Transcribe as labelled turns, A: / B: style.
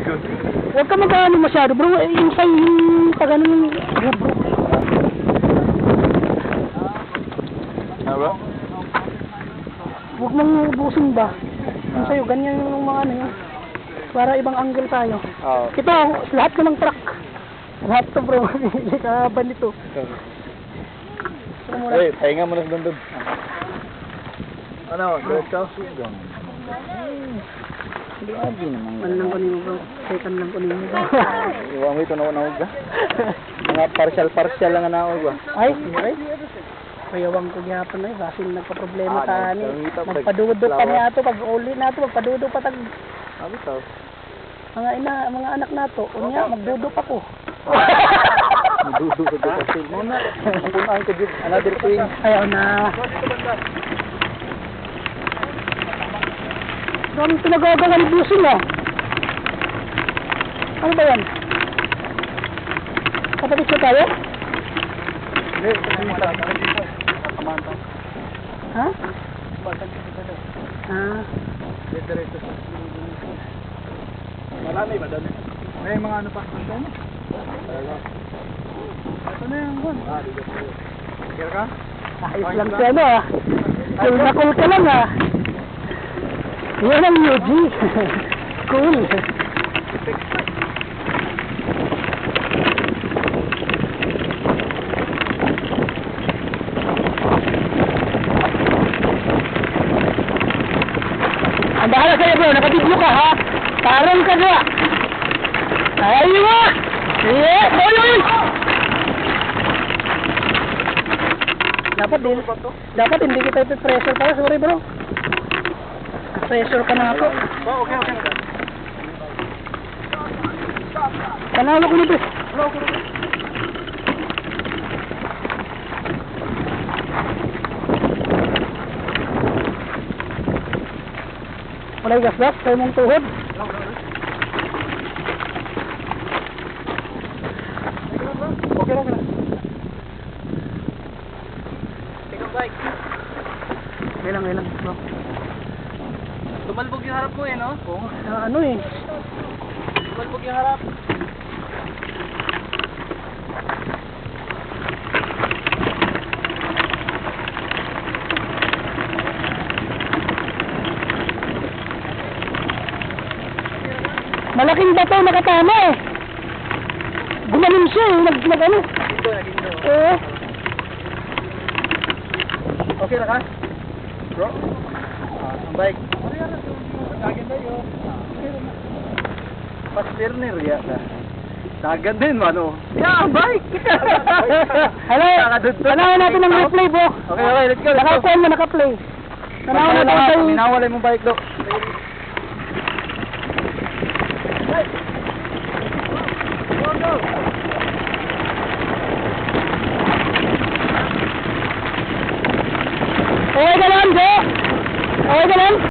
A: Huwag ka mag-ano masyado, bro. Yung sa'yo, yung pag-ano yung... Bro.
B: Ano ba?
A: Huwag mong ubusin ba? Yung sa'yo, ganyan yung mga ano yun. Para ibang angle tayo.
B: Oo.
A: Ito, lahat ko ng truck. Lahat to, bro. Kaban nito.
B: Hey, pahinga mo na sa dundod. Ano, diretso? Grabe naman.
A: Ano lang ko nimo, bro? Second lang ko nimo, bro.
B: Iwan mo ito na ba? Mga partial lang na ba?
A: Ay, payawang ko gihapon na basin nagpa-problema ta ani. Magpadudok pa niya ato pag uli na to, magpadudok pa tag
B: Abi to.
A: mga anak nato, unya magdudok ako.
B: Magdudok sa kasi mo na. Punan ko jud another thing.
A: Ayaw na. Kami pinagagawa ni Busing ah. Ano ba yan? Kapatid siya tayo?
B: Hindi, kamanta.
A: Ha?
B: Balik dito.
A: Ah.
B: Diretso. Marami ba dami? May mga ano pa? Ito na yung gun. Dito. Kira ka?
A: Ayos lang siya ano ah. Cool na cool ka lang ah. Yan ang UG. Cool. Ang bahala sa'yo bro, nakabidyo ka ha. Parang ka na. Ayun nga. Yeah. Ayun. Dapat hindi kita ito-pressure pa. Sorry bro. Pressure ka na ako.
B: Okay.
A: Panalo ko nito. Walay gas-gas, kayo mong tuhod.
B: Okay na.
C: Take a bike.
A: Ilang bro.
C: Tumalbog yung harap mo eh, no?
A: Oo, ano eh.
C: Tumalbog yung harap.
A: Malaking bato nakatama eh. Gumalim siya eh, nag-ano.
C: Nagindo.
A: Oo.
B: Okay na ka? Bro? Ang bike. Dagan na yun. Pastirner ya. Dagan din, mano. Yeah, bike!
A: Hello, tanawan natin ng replay bro.
B: Okay, let's go.
A: Naka-phone mo, naka-play. Tanawan natin tayo.
B: Minawalay mo bike, do.